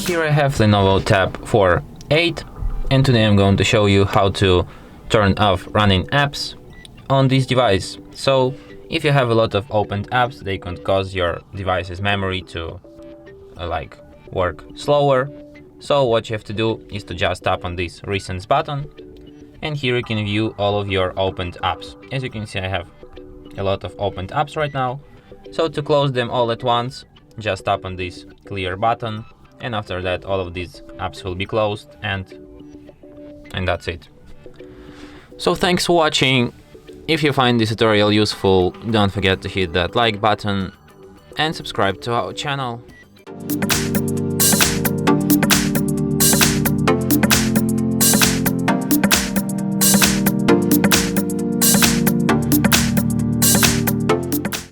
Here I have Lenovo TAB 4.8, and today I'm going to show you how to turn off running apps on this device. So if you have a lot of opened apps, they can cause your device's memory to work slower. So what you have to do is to just tap on this Recents button, and here you can view all of your opened apps. As you can see, I have a lot of opened apps right now. So to close them all at once, just tap on this clear button, and after that all of these apps will be closed, and that's it. So thanks for watching. If you find this tutorial useful, don't forget to hit that like button and subscribe to our channel.